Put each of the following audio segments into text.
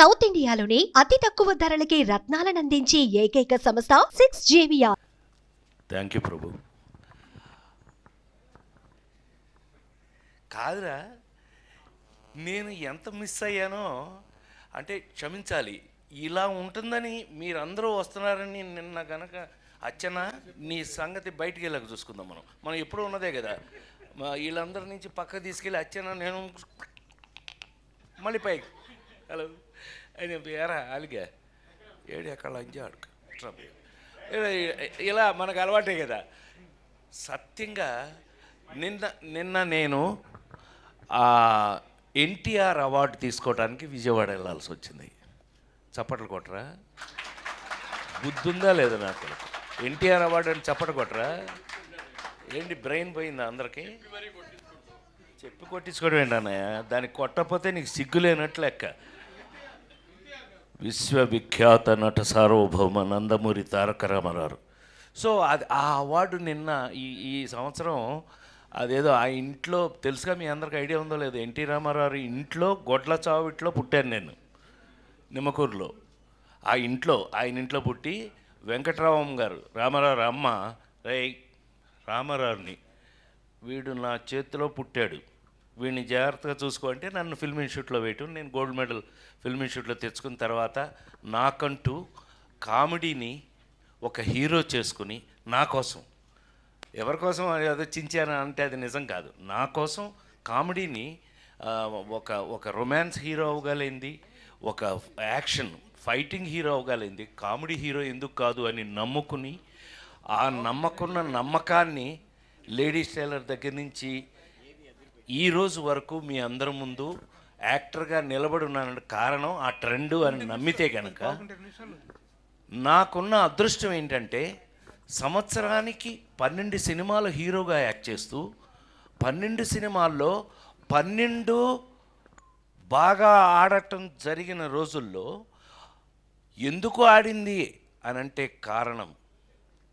South ఇండియాలోని అతి తక్కువ ధరలకి రత్నాలనందించే ఏకైక సంస్థ 6JVR. థ్యాంక్ యూ ప్రభు. కాదురా, నేను ఎంత మిస్ అయ్యానో అంటే క్షమించాలి. ఇలా ఉంటుందని మీరందరూ వస్తున్నారని నిన్న కనుక అచ్చన నీ సంగతి బయటికి వెళ్ళక చూసుకుందాం. మనం ఎప్పుడూ ఉన్నదే కదా. వీళ్ళందరి నుంచి పక్క తీసుకెళ్ళి అచ్చన నేను మళ్ళీ పైకి హలో అని ఎరా అలిగా ఏడు ఎక్కడ అంజాడు ఇలా మనకు అలవాటే కదా. సత్యంగా నిన్న నేను ఎన్టీఆర్ అవార్డు తీసుకోవడానికి విజయవాడ వెళ్ళాల్సి వచ్చింది. చప్పట్లు కొట్టరా? బుద్ధి ఉందా లేదా నాకు? ఎన్టీఆర్ అవార్డు అని చప్పట్లు కొట్టరా? ఏంటి బ్రెయిన్ పోయిందా అందరికీ? చెప్పి కొట్టించుకోవడం ఏంటన్నయ్య? దానికి కొట్టకపోతే నీకు సిగ్గులేనట్లు లెక్క. విశ్వవిఖ్యాత నట సార్వభౌమ నందమూరి తారక రామారావు. సో అది ఆ అవార్డు నిన్న ఈ సంవత్సరం అదేదో ఆ ఇంట్లో తెలుసుగా, మీ అందరికి ఐడియా ఉందో లేదో, ఎన్టీ రామారావు ఇంట్లో గొడ్ల చావిట్లో పుట్టాను నేను నిమ్మకూరులో. ఆయన ఇంట్లో పుట్టి వెంకటరామం గారు రామారావు అమ్మ రామారావుని వీడు నా చేతిలో పుట్టాడు, వీడిని జాగ్రత్తగా చూసుకోంటే నన్ను ఫిల్మ్ ఇన్స్టిట్యూట్లో వేయటం. నేను గోల్డ్ మెడల్ ఫిల్మ్ ఇన్స్టిట్యూట్లో తెచ్చుకున్న తర్వాత నాకంటూ కామెడీని ఒక హీరో చేసుకుని నా కోసం, ఎవరి కోసం అదో చించాను అంటే అది నిజం కాదు, నా కోసం కామెడీని ఒక రొమాన్స్ హీరో అవ్వగలిగింది, ఒక యాక్షన్ ఫైటింగ్ హీరో అవ్వగలిగింది, కామెడీ హీరో ఎందుకు కాదు అని నమ్ముకుని ఆ నమ్మకాన్ని లేడీస్ టైలర్ దగ్గర నుంచి ఈరోజు వరకు మీ అందరి ముందు యాక్టర్గా నిలబడి ఉన్నానంటే కారణం ఆ ట్రెండ్ అని నమ్మితే కనుక, నాకున్న అదృష్టం ఏంటంటే సంవత్సరానికి 12 సినిమాలు హీరోగా యాక్ట్ చేస్తూ 12 సినిమాల్లో 12 బాగా ఆడటం జరిగిన రోజుల్లో ఎందుకు ఆడింది అని అంటే కారణం,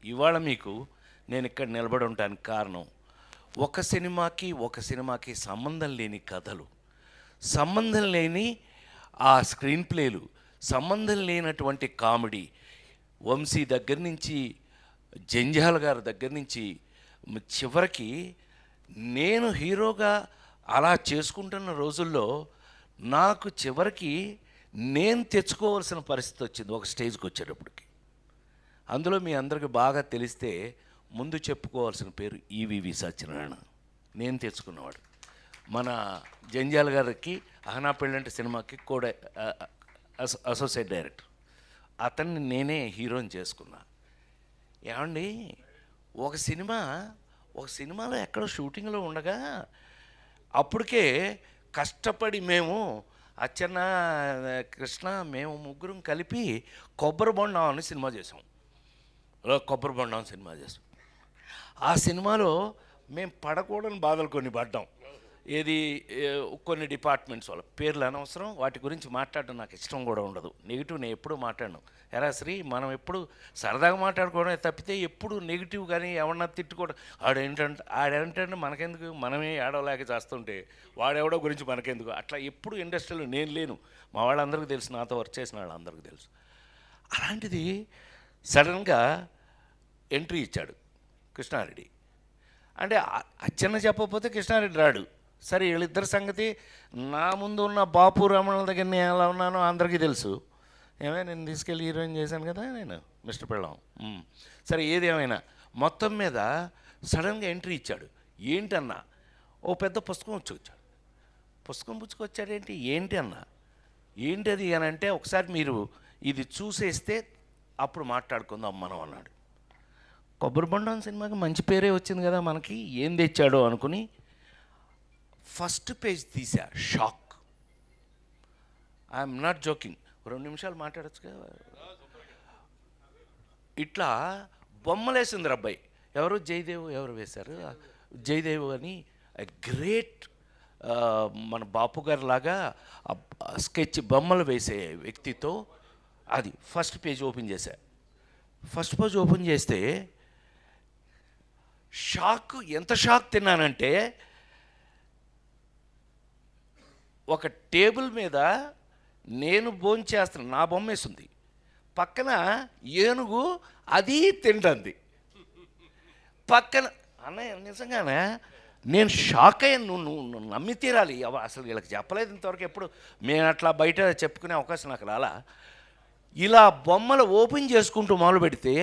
ఇవాళ మీకు నేను ఇక్కడ నిలబడి ఉండడానికి కారణం ఒక సినిమాకి సంబంధం లేని కథలు, సంబంధం లేని ఆ స్క్రీన్ ప్లేలు, సంబంధం లేనటువంటి కామెడీ, వంశీ దగ్గర నుంచి జంజాల్ గారి దగ్గర నుంచి చివరికి నేను హీరోగా అలా చేసుకుంటున్న రోజుల్లో నాకు చివరికి నేను తెచ్చుకోవాల్సిన పరిస్థితి వచ్చింది ఒక స్టేజ్కి వచ్చేటప్పటికి. అందులో మీ అందరికీ బాగా తెలిస్తే ముందు చెప్పుకోవాల్సిన పేరు ఈవివి సత్యనారాయణ, నేను తెచ్చుకున్నవాడు. మన జంజాల్ గారికి అహనా పెళ్ళంటే సినిమాకి కూడా అసోసియేట్ డైరెక్టర్, అతన్ని నేనే హీరోని చేసుకున్నా. ఏమండి, ఒక సినిమాలో ఎక్కడో షూటింగ్లో ఉండగా అప్పటికే కష్టపడి మేము అచ్చన్న కృష్ణ మేము ముగ్గురం కలిపి కొబ్బరి బొండం అని సినిమా చేసాం. ఆ సినిమాలో మేము పడకూడని బాధలు కొన్ని పడ్డాం. కొన్ని డిపార్ట్మెంట్స్ వాళ్ళ పేర్లు అనవసరం, వాటి గురించి మాట్లాడడం నాకు ఇష్టం కూడా ఉండదు. నెగిటివ్ నేను ఎప్పుడూ మాట్లాడను. ఎరా శ్రీ, మనం ఎప్పుడు సరదాగా మాట్లాడుకోవడం తప్పితే ఎప్పుడు నెగిటివ్ కానీ ఎవరన్నా తిట్టుకోవడం, ఆడేంటంటే మనకెందుకు, మనమే ఆడవలేక చేస్తుంటే వాడెవడో గురించి మనకెందుకు, అట్లా ఎప్పుడు ఇండస్ట్రీలో నేను లేను. మా వాళ్ళందరికీ తెలుసు, నాతో వర్క్ చేసిన వాళ్ళందరికీ తెలుసు. అలాంటిది సడన్గా ఎంట్రీ ఇచ్చాడు కృష్ణారెడ్డి. అంటే అచ్చన్న చెప్పకపోతే కృష్ణారెడ్డి రాడు. సరే, వీళ్ళిద్దరి సంగతి నా ముందు ఉన్న బాపు రమణుల దగ్గర నేను ఎలా ఉన్నానో అందరికీ తెలుసు. నేను తీసుకెళ్ళి హీరోయిన్ చేశాను కదా నేను, మిస్టర్ పెళ్ళాం. సరే, ఏదేమైనా మొత్తం మీద సడన్గా ఎంట్రీ ఇచ్చాడు. ఏంటన్నా, ఓ పెద్ద పుస్తకం వచ్చాడు. పుస్తకం పుచ్చుకొచ్చాడేంటి, ఏంటి అన్నా, ఏంటది అని అంటే, ఒకసారి మీరు ఇది చూసేస్తే అప్పుడు మాట్లాడుకుందాం మనం అన్నాడు. కొబ్బరి బొండం సినిమాకి మంచి పేరే వచ్చింది కదా మనకి, ఏం తెచ్చాడో అనుకుని ఫస్ట్ పేజ్ తీసా. షాక్. I'm not joking. 2 నిమిషాలు మాట్లాడచ్చు కదా. ఇట్లా బొమ్మలేసింది అబ్బాయి. ఎవరు జయదేవ్ ఎవరు వేశారు, జయదేవ్ అని గ్రేట్ మన బాపు గారి లాగా స్కెచ్ బొమ్మలు వేసే వ్యక్తితో అది ఫస్ట్ పేజ్ ఓపెన్ చేశా. ఫస్ట్ పేజ్ ఓపెన్ చేస్తే ఎంత షాక్ తిన్నానంటే, ఒక టేబుల్ మీద నేను భోంచేస్తాను, నా బొమ్మ వేసింది, పక్కన ఏనుగు అది తింటుంది పక్కన. అన్నయ్య నిజంగానే నేను షాక్ అయ్యాను. నువ్వు నమ్మి తీరాలి. అసలు వీళ్ళకి చెప్పలేదు ఇంతవరకు, ఎప్పుడు మేము అట్లా బయట చెప్పుకునే అవకాశం నాకు రాలా. ఇలా బొమ్మలు ఓపెన్ చేసుకుంటూ మొదలు పెడితే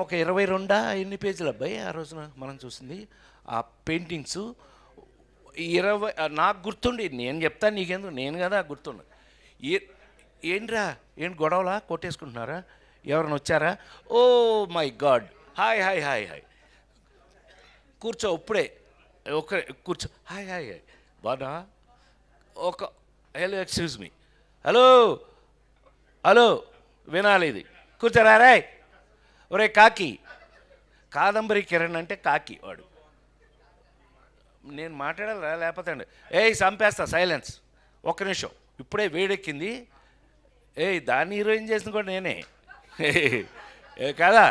ఒక 22 ఎన్ని పేజీలు అబ్బాయి ఆ రోజున మనం చూసింది ఆ పెయింటింగ్స్ 20. నాకు గుర్తుండి, నేను చెప్తాను నీకెందుకు, నేను కదా గుర్తుండ. ఏంట్రా ఏంటి గొడవలా, కొట్టేసుకుంటున్నారా, ఎవరైనా వచ్చారా? Oh my god, hi hi hi hi, కూర్చో ఇప్పుడే, కూర్చో, హాయ్ హాయ్ హాయ్, బాగా hello excuse me, hello hello, వినాలి ఇది, కూర్చోరా రే. ఒరే కాకి, కాదంబరి కిరణ్ అంటే కాకి వాడు. నేను మాట్లాడాలా లేకపోతే అండి, చంపేస్తా, సైలెన్స్, ఒక్క నిమిషం, ఇప్పుడే వేడెక్కింది. దాన్ని హీరోయిన్ చేసిన కూడా నేనే కదా,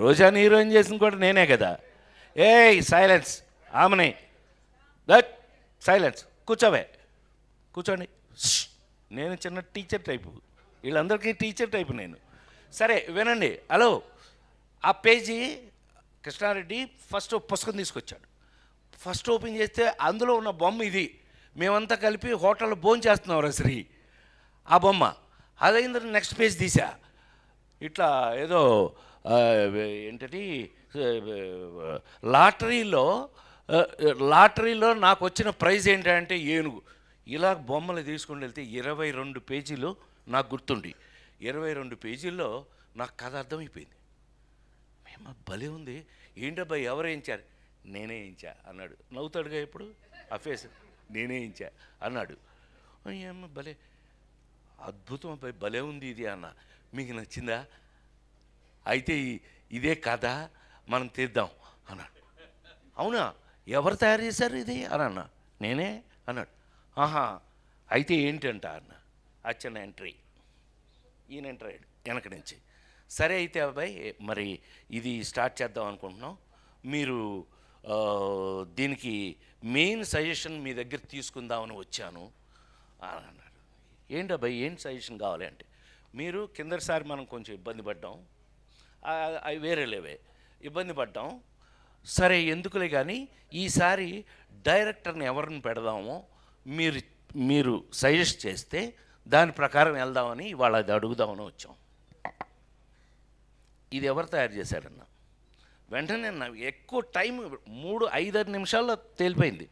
రోజాని హీరోయిన్ చేసిన కూడా నేనే కదా. సైలెన్స్, ఆమెనే సైలెన్స్, కూర్చోవే, కూర్చోండి. నేను చిన్న టీచర్ టైపు, వీళ్ళందరికీ టీచర్ టైపు నేను. సరే వినండి. హలో, ఆ పేజీ కృష్ణారెడ్డి ఫస్ట్ పుస్తకం తీసుకొచ్చాడు. ఫస్ట్ ఓపెన్ చేస్తే అందులో ఉన్న బొమ్మ ఇది. మేమంతా కలిపి హోటల్లో భోంచేస్తున్నాం శ్రీ, ఆ బొమ్మ. అదైంది. నెక్స్ట్ పేజ్ తీసా, ఇట్లా ఏదో ఏంటది, లాటరీలో నాకు వచ్చిన ప్రైజ్ ఏంటంటే ఏనుగు. ఇలా బొమ్మలు తీసుకుని వెళ్తే 22 పేజీలు నాకు గుర్తుండి, 22 పేజీల్లో నాకు కథ అర్థమైపోయింది. మేము భలే ఉంది, ఏంటబ్బాయి ఎవరు వేయించారు? నేనే వేయించా అన్నాడు. నవ్వుతాడుగా ఇప్పుడు ఆ ఫేస్, నేనే వేయించా అన్నాడు. ఏమో భలే అద్భుతం అబ్బాయి, భలే ఉంది ఇది అన్న. మీకు నచ్చిందా? అయితే ఇదే కథ, మనం తీద్దాం అన్నాడు. అవునా, ఎవరు తయారు చేశారు ఇది అని అన్నా. నేనే అన్నాడు. ఆహా, అయితే ఏంటంట అన్న. అచ్చన్న ఎంట్రీ, ఈయన ఎంటర్ అయ్యాడు వెనక నుంచి. సరే అయితే అబ్బాయి, మరి ఇది స్టార్ట్ చేద్దాం అనుకుంటున్నాం, మీరు దీనికి మెయిన్ సజెషన్ మీ దగ్గర తీసుకుందామని వచ్చాను అని అన్నాడు. ఏంటబ్బాయి, ఏంటి సజెషన్ కావాలి అంటే, మీరు కిందసారి మనం కొంచెం ఇబ్బంది పడ్డాం, అవి వేరేలేవే ఇబ్బంది పడ్డాం, సరే ఎందుకులే కానీ ఈసారి డైరెక్టర్ని ఎవరిని పెడదామో మీరు సజెస్ట్ చేస్తే దాని ప్రకారం వెళ్దామని ఇవాళ అది అడుగుదామని వచ్చాం. ఇది ఎవరు తయారు చేశారన్న? వెంటనే ఎక్కువ టైం 3-5 నిమిషాల్లో తేలిపోయింది.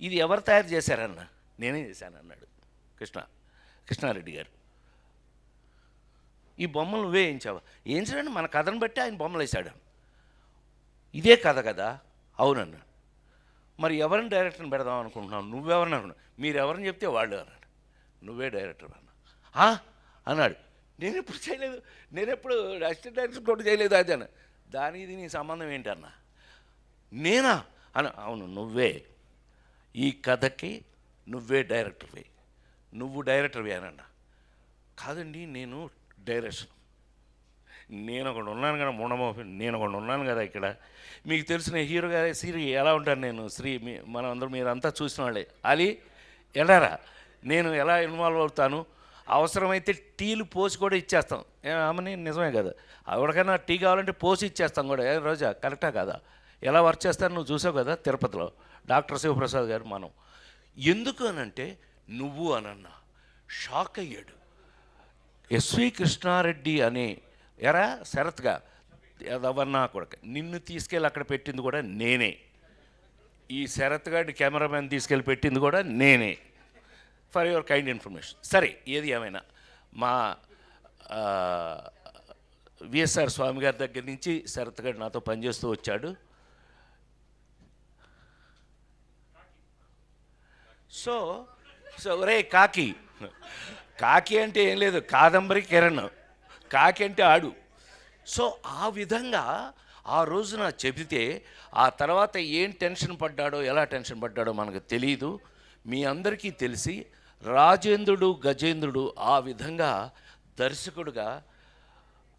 ఇది ఎవరు తయారు చేశారన్న? నేనే చేశాను అన్నాడు కృష్ణారెడ్డి గారు. ఈ బొమ్మలు నువ్వే వేయించావా? వేయించడండి, మన కథను బట్టి ఆయన బొమ్మలు వేశాడు. ఇదే కథ కదా? అవునన్నా. మరి ఎవరిని డైరెక్టర్ని పెడదాం అనుకుంటున్నావు? నువ్వెవరిని అనుకున్నావు? మీరు ఎవరిని చెప్తే వాళ్ళు అన్నాడు. నువ్వే డైరెక్టర్ అన్నా అన్నాడు. నేను ఎప్పుడు చేయలేదు, నేను ఎప్పుడు అసిస్టెంట్ డైరెక్టర్ కూడా చేయలేదు అది అన్న. దానికి ఇది నీ సంబంధం ఏంటన్నా? నేనా అన్న. అవును, నువ్వే, ఈ కథకి నువ్వే డైరెక్టర్వే, నువ్వు డైరెక్టర్వే అనన్నా. కాదండి, నేను డైరెక్షన్, నేను ఒకటి ఉన్నాను కదా, నేను ఒకటి ఉన్నాను కదా ఇక్కడ. మీకు తెలిసిన హీరో గారి శ్రీ ఎలా ఉంటాను నేను, శ్రీ మనం అందరూ మీరంతా చూసిన వాళ్ళే. అలీ ఎలారా, నేను ఎలా ఇన్వాల్వ్ అవుతాను, అవసరమైతే టీలు పోసి కూడా ఇచ్చేస్తాం. ఆమెని నిజమే కదా, ఎవరికైనా టీ కావాలంటే పోసి ఇచ్చేస్తాం కూడా. రోజా కరెక్టా కదా? ఎలా వర్క్ చేస్తాను నువ్వు చూసావు కదా తిరుపతిలో, డాక్టర్ శివప్రసాద్ గారు. మనం ఎందుకు అనంటే నువ్వు అనన్నా. షాక్ అయ్యాడు. ఎస్వి కృష్ణారెడ్డి అనే ఎరా శరత్గా ఎవరన్నా కూడా నిన్ను తీసుకెళ్ళి అక్కడ పెట్టింది కూడా నేనే, ఈ శరత్ గారి కెమెరామెన్ తీసుకెళ్ళి పెట్టింది కూడా నేనే. For your kind information. సరే, ఏది ఏమైనా మా విఎస్ఆర్ స్వామి గారి దగ్గర నుంచి శరత్ గారు నాతో పనిచేస్తూ వచ్చాడు. సో ఒరే కాకి అంటే ఏం లేదు, కాదంబరి కిరణ్, కాకి అంటే ఆడు. సో ఆ విధంగా ఆ రోజున చెబితే ఆ తర్వాత ఏం టెన్షన్ పడ్డాడో, ఎలా టెన్షన్ పడ్డాడో మనకు తెలియదు. మీ అందరికీ తెలిసి రాజేంద్రుడు గజేంద్రుడు ఆ విధంగా దర్శకుడుగా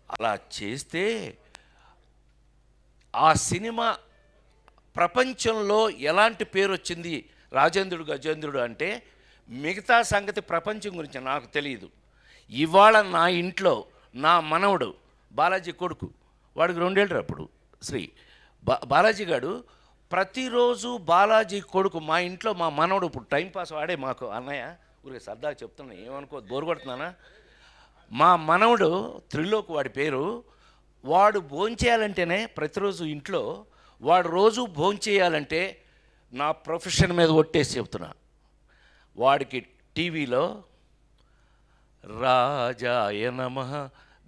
అలా చేస్తే ఆ సినిమా ప్రపంచంలో ఎలాంటి పేరు వచ్చింది రాజేంద్రుడు గజేంద్రుడు అంటే, మిగతా సంగతి ప్రపంచం గురించి నాకు తెలియదు. ఇవాళ నా ఇంట్లో నా మనవడు బాలాజీ కొడుకు, వాడికి 2 ఏళ్ళు అప్పుడు శ్రీ బాలాజీ గారు ప్రతిరోజు బాలాజీ కొడుకు మా ఇంట్లో మా మనవడు ఇప్పుడు టైంపాస్ వాడే మాకు అన్నయ్య ఊరికి సరదాగా చెప్తున్నా, ఏమనుకో బోరు కొడుతున్నానా, మా మనవడు త్రిలోక్ వాడి పేరు. వాడు భోంచేయాలంటేనే ప్రతిరోజు ఇంట్లో వాడు రోజు భోంచేయాలంటే నా ప్రొఫెషన్ మీద ఒట్టేసి చెప్తున్నా, వాడికి టీవీలో రాజాయ నమః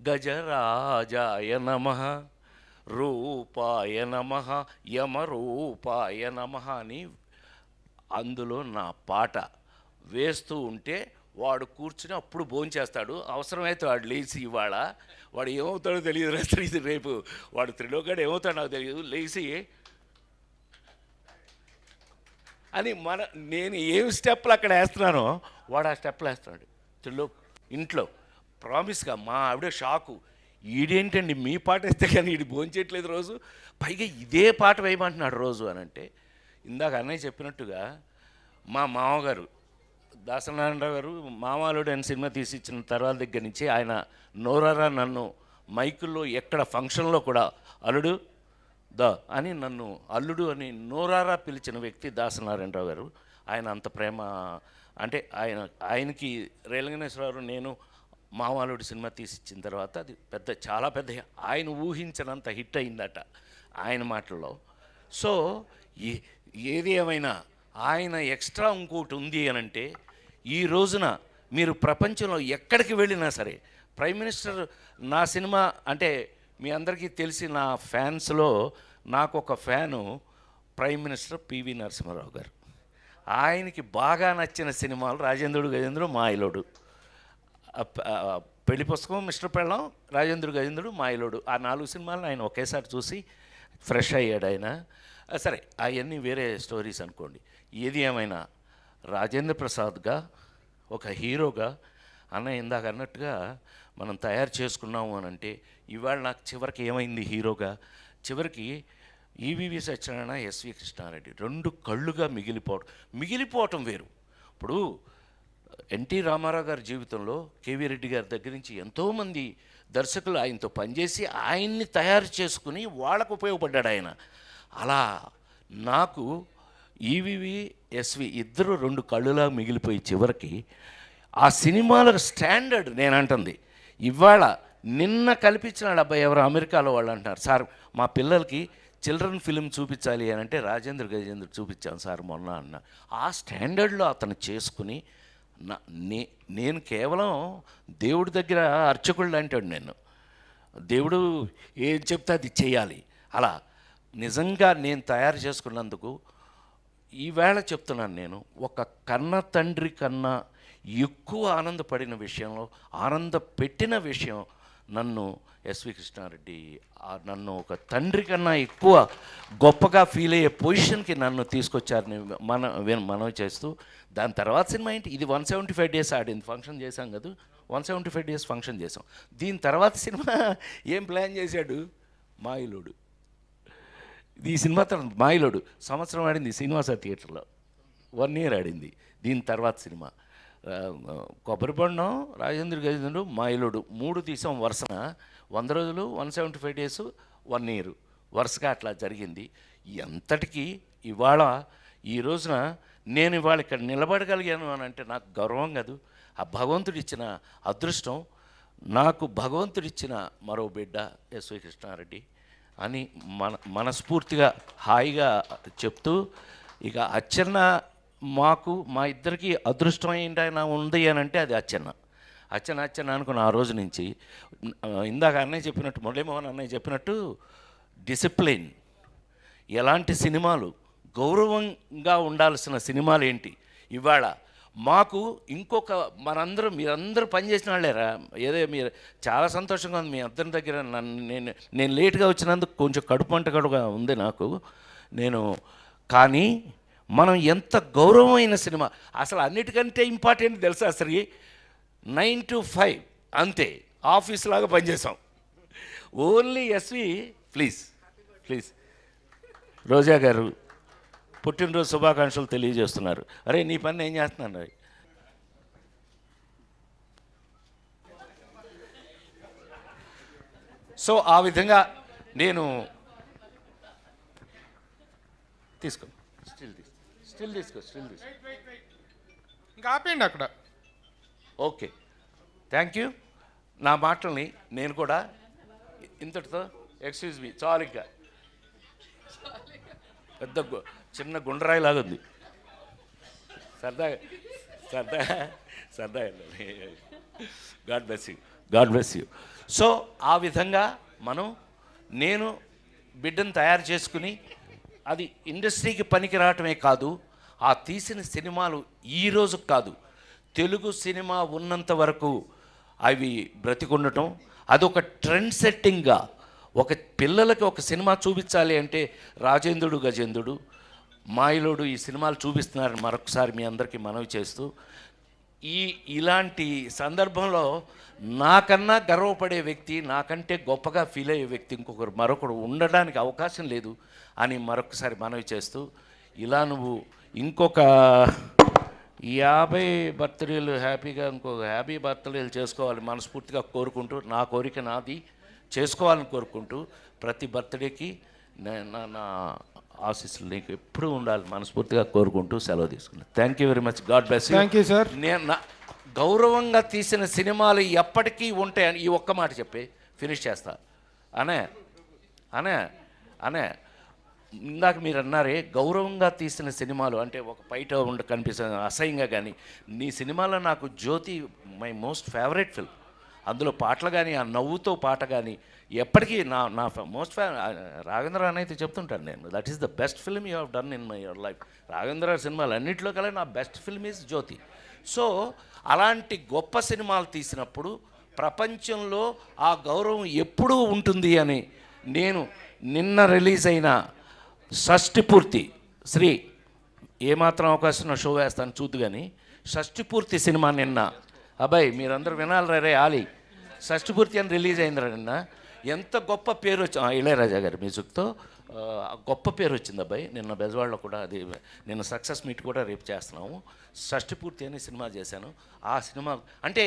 గజరాజాయ నమః రూపాయ నమః యమరూపాయ నమః అని అందులో నా పాట వేస్తూ ఉంటే వాడు కూర్చుని అప్పుడు భోంచేస్తాడు. అవసరమైతే వాడు లేచి ఇవాళ వాడు ఏమవుతాడో తెలియదు, రేపు వాడు త్రిలోకాడు ఏమవుతాడో నాకు తెలియదు, లేచి అని నేను ఏం స్టెప్పులు అక్కడ వేస్తున్నానో వాడు ఆ స్టెప్పులు వేస్తున్నాడు త్రిలోక్ ఇంట్లో. ప్రామిస్గా మా ఆవిడ షాకు, ఈడేంటండి మీ పాట వేస్తే కానీ ఈడు భోంచేయట్లేదు రోజు, పైగా ఇదే పాట వేయమంటున్నాడు రోజు అని అంటే, ఇందాక అన్నయ్య చెప్పినట్టుగా మా మామగారు దాసనారాయణరావు గారు మామాలుడు అని సినిమా తీసి ఇచ్చిన తర్వాత దగ్గర నుంచి ఆయన నోరారా నన్ను మైకుల్లో ఎక్కడ ఫంక్షన్లో కూడా అల్లుడు అని నన్ను అల్లుడు అని నోరారా పిలిచిన వ్యక్తి దాసనారాయణరావు గారు. ఆయన అంత ప్రేమ, అంటే ఆయనకి రేలంగనేశ్వరరావు నేను మామాలుడు సినిమా తీసి ఇచ్చిన తర్వాత అది చాలా పెద్ద ఆయన ఊహించినంత హిట్ అయిందట ఆయన మాటల్లో. సో ఏది ఏమైనా ఆయన ఎక్స్ట్రా ఇంకోటి ఉంది అని అంటే, ఈ రోజున మీరు ప్రపంచంలో ఎక్కడికి వెళ్ళినా సరే ప్రైమ్ మినిస్టర్ నా సినిమా అంటే మీ అందరికీ తెలిసి నా ఫ్యాన్స్లో నాకు ఒక fan prime minister PV Narasimha Rao గారు. ఆయనకి బాగా నచ్చిన సినిమాలు రాజేంద్రుడు గజేంద్రుడు మాయలోడు, పెళ్లి పుస్తకం మిస్టర్ పెళ్ళం రాజేంద్రుడు గజేంద్రుడు మాయలోడు, ఆ 4 సినిమాలను ఆయన ఒకేసారి చూసి ఫ్రెష్ అయ్యాడు ఆయన. సరే అవన్నీ వేరే స్టోరీస్ అనుకోండి. ఏది ఏమైనా రాజేంద్ర ప్రసాద్గా ఒక హీరోగా అన్న ఇందాక అన్నట్టుగా మనం తయారు చేసుకున్నాము అని అంటే, ఇవాళ నాకు చివరికి ఏమైంది హీరోగా, చివరికి ఈవీవి సత్యనారాయణ ఎస్వి కృష్ణారెడ్డి 2 కళ్ళుగా మిగిలిపోవటం వేరు. ఇప్పుడు ఎన్టీ రామారావు గారి జీవితంలో కేవీ రెడ్డి గారి దగ్గర నుంచి ఎంతోమంది దర్శకులు ఆయనతో పనిచేసి ఆయన్ని తయారు చేసుకుని వాళ్ళకు ఉపయోగపడ్డాడు ఆయన. అలా నాకు ఈవీవి ఎస్వి ఇద్దరు 2 కళ్ళులా మిగిలిపోయి చివరికి ఆ సినిమాల స్టాండర్డ్ నేను అంటుంది. ఇవాళ నిన్న కల్పించినాడు అబ్బాయి ఎవరు అమెరికాలో వాళ్ళు అంటున్నారు, సార్ మా పిల్లలకి చిల్డ్రన్ ఫిలిం చూపించాలి అని అంటే రాజేంద్ర గజేంద్ర చూపించాను సార్ మొన్న అన్న. ఆ స్టాండర్డ్లో అతను చేసుకుని నేను కేవలం దేవుడి దగ్గర అర్చకుళ్ళు అంటాడు, నేను దేవుడు ఏం చెప్తే అది చేయాలి. అలా నిజంగా నేను తయారు చేసుకున్నందుకు ఈవేళ చెప్తున్నాను, నేను ఒక కన్న తండ్రి కన్నా ఎక్కువ ఆనందపడిన విషయంలో ఆనందపెట్టిన విషయం నన్ను ఎస్వి కృష్ణారెడ్డి నన్ను ఒక తండ్రి కన్నా ఎక్కువ గొప్పగా ఫీల్ అయ్యే పొజిషన్కి నన్ను తీసుకొచ్చారని మనవి చేస్తూ, దాని తర్వాత సినిమా ఏంటి, ఇది 175 days ఆడింది, ఫంక్షన్ చేశాం కదా, 175 days ఫంక్షన్ చేసాం. దీని తర్వాత సినిమా ఏం ప్లాన్ చేశాడు, మాయిలోడు. ఈ సినిమా తర్వాత మాయిలోడు సంవత్సరం ఆడింది శ్రీనివాస థియేటర్లో, 1 year ఆడింది. దీని తర్వాత సినిమా కొబ్బరిబొండం, రాజేంద్ర గజేంద్రుడు, మాయిలోడు 3 తీసాం వరుసన. 100 రోజులు, 175 days, 1 year వరుసగా అట్లా జరిగింది. ఎంతటికి ఇవాళ ఈ రోజున నేను ఇవాళ ఇక్కడ నిలబడగలిగాను అని అంటే నాకు గర్వం కాదు, ఆ భగవంతుడిచ్చిన అదృష్టం. నాకు భగవంతుడిచ్చిన మరో బిడ్డ ఎస్వి కృష్ణారెడ్డి అని మనస్ఫూర్తిగా హాయిగా చెప్తూ, ఇక అచ్చెన్న మాకు మా ఇద్దరికి అదృష్టం ఏంటైనా ఉంది అని అంటే అది అచ్చెన్న అనుకున్న ఆ రోజు నుంచి. ఇందాక అన్నయ్య చెప్పినట్టు, మురళీమోహన్ అన్నయ్య చెప్పినట్టు డిసిప్లిన్, ఎలాంటి సినిమాలు గౌరవంగా ఉండాల్సిన సినిమాలు ఏంటి, ఇవాళ మాకు ఇంకొక మీరందరూ పనిచేసిన వాళ్ళేరా, ఏదో మీరు చాలా సంతోషంగా ఉంది మీ అందరి దగ్గర. నేను లేట్గా వచ్చినందుకు కొంచెం కడుపు మంట కూడా ఉంది నాకు. కానీ మనం ఎంత గౌరవమైన సినిమా, అసలు అన్నిటికంటే ఇంపార్టెంట్ తెలుసా, అసలు 9 to 5 అంతే, ఆఫీస్ లాగా పనిచేసాం. ఓన్లీ ఎస్వి ప్లీజ్ రోజా గారు పుట్టినరోజు శుభాకాంక్షలు తెలియజేస్తున్నారు. అరే నీ పని ఏం చేస్తున్నాను, సో ఆ విధంగా నేను తీసుకో స్టిల్ తీసుకో ఇంకా ఆపేయండి అక్కడ. Okay, thank you. నా మాటల్ని నేను కూడా ఇంతటితో ఎక్స్క్యూజ్ మీ చాలు, ఇంకా పెద్ద చిన్న గుండ్రాయి లాగా ఉంది. సరదా గాడ్ బ్లెస్ యూ. సో ఆ విధంగా నేను బిడ్డను తయారు చేసుకుని అది ఇండస్ట్రీకి పనికి రావటమే కాదు, ఆ తీసిన సినిమాలు ఈరోజు కాదు, తెలుగు సినిమా ఉన్నంత వరకు అవి బ్రతికుండటం, అదొక ట్రెండ్ సెట్టింగ్గా ఒక పిల్లలకి ఒక సినిమా చూపించాలి అంటే రాజేంద్రుడు గజేంద్రుడు మాయలోడు ఈ సినిమాలు చూపిస్తున్నారని మరొకసారి మీ అందరికీ మనవి చేస్తూ, ఇలాంటి సందర్భంలో నాకన్నా గర్వపడే వ్యక్తి, నాకంటే గొప్పగా ఫీల్ అయ్యే వ్యక్తి మరొకరు ఉండడానికి అవకాశం లేదు అని మరొకసారి మనవి చేస్తూ, ఇలా నువ్వు ఇంకొక 50 బర్త్డేలు హ్యాపీగా ఇంకొక 50 బర్త్డేలు చేసుకోవాలి మనస్ఫూర్తిగా కోరుకుంటూ, నా కోరిక నాది చేసుకోవాలని కోరుకుంటూ, ప్రతి బర్త్డేకి నా ఆశీస్సులు నీకు ఎప్పుడూ ఉండాలి మనస్ఫూర్తిగా కోరుకుంటూ సెలవు తీసుకున్నాను. Thank you very much. God bless you. Thank you sir. నేను గౌరవంగా తీసిన సినిమాలు ఎప్పటికీ ఉంటాయని ఈ ఒక్క మాట చెప్పి ఫినిష్ చేస్తా. అనే ఇందాక మీరు అన్నారే గౌరవంగా తీసిన సినిమాలు అంటే ఒక బయట కనిపిస్తుంది అసహ్యంగా, కానీ నీ సినిమాలో నాకు జ్యోతి మై మోస్ట్ ఫేవరెట్ ఫిల్మ్. అందులో పాటలు కానీ ఆ నవ్వుతో పాట కానీ ఎప్పటికీ నా మోస్ట్ రాఘవేంద్ర అని అయితే చెప్తుంటాను నేను, that is the best film you have done in my your life. Raghavendra సినిమాలు అన్నింటిలో కల్లా నా best film is Jyothi. So అలాంటి గొప్ప సినిమాలు తీసినప్పుడు ప్రపంచంలో ఆ గౌరవం ఎప్పుడూ ఉంటుంది అని నేను నిన్న రిలీజ్ అయిన షష్ఠిపూర్తి శ్రీ ఏమాత్రం అవకాశం షో వేస్తాను చూద్దు, కానీ షష్ఠిపూర్తి సినిమా నిన్న అబ్బాయి మీరందరూ వినాలి రే ఆలి, షష్ఠిపూర్తి అని రిలీజ్ అయిందిరా నిన్న. ఎంత గొప్ప పేరు వచ్చింది ఇళయరాజా గారి మ్యూజిక్తో, గొప్ప పేరు వచ్చింది అబ్బాయి. నిన్న బెజవాడలో కూడా అది నిన్న సక్సెస్ మీట్ కూడా రేపు చేస్తున్నాము. షష్ఠిపూర్తి అనే సినిమా చేశాను. ఆ సినిమా అంటే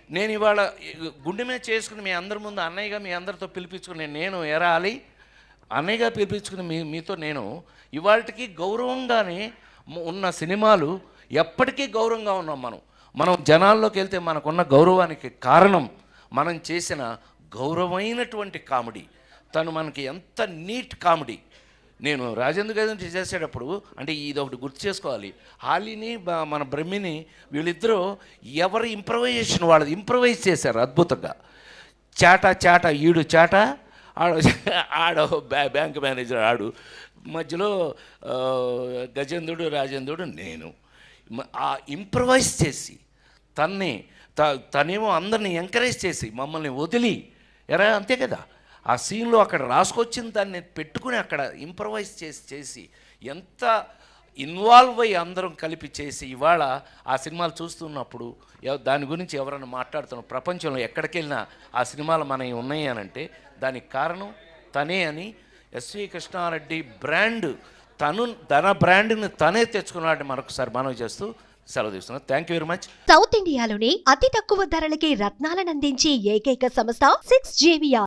నేను ఇవాళ గుండె మీద చేసుకుని మీ అందరి ముందు అన్నయ్యగా మీ అందరితో పిలిపించుకుని నేను ఎరాలి అన్నయ్యగా పిలిపించుకుని మీతో నేను ఇవాళకి గౌరవంగానే ఉన్న సినిమాలు ఎప్పటికీ గౌరవంగా ఉన్నాం. మనం జనాల్లోకి వెళ్తే మనకున్న గౌరవానికి కారణం మనం చేసిన గౌరవమైనటువంటి కామెడీ. తను మనకి ఎంత నీట్ కామెడీ. నేను రాజేంద్ర గారి చేసేటప్పుడు అంటే ఇది ఒకటి గుర్తు చేసుకోవాలి, హాలీని మన బ్రహ్మిని వీళ్ళిద్దరూ ఎవరి ఇంప్రవైజేషన్ వాళ్ళది ఇంప్రవైజ్ చేశారు అద్భుతంగా. చాట ఈడు చాట ఆడ బ్యాంక్ మేనేజర్ ఆడు, మధ్యలో గజేంద్రుడు రాజేంద్రుడు నేను. ఆ ఇంప్రవైజ్ చేసి తనేమో అందరిని ఎంకరేజ్ చేసి మమ్మల్ని వదిలి అంతే కదా ఆ సీన్లో అక్కడ రాసుకొచ్చిన దాన్ని పెట్టుకుని అక్కడ ఇంప్రవైజ్ చేసి ఎంత ఇన్వాల్వ్ అయ్యి అందరం కలిపి చేసి ఇవాళ ఆ సినిమాలు చూస్తున్నప్పుడు దాని గురించి ఎవరైనా మాట్లాడుతున్న ప్రపంచంలో ఎక్కడికి వెళ్ళినా ఆ సినిమాలు మనవి ఉన్నాయి అని అంటే దానికి కారణం తనే అని ఎస్వి కృష్ణారెడ్డి బ్రాండ్ తన బ్రాండ్ని తనే తెచ్చుకున్నాడని మరొకసారి మనవి చేస్తూ సెలవు తీసుకున్నాను. Thank you very much. South ఇండియాలోని అతి తక్కువ ధరలకి రత్నాలను అందించే ఏకైక సంస్థ 6 JVR.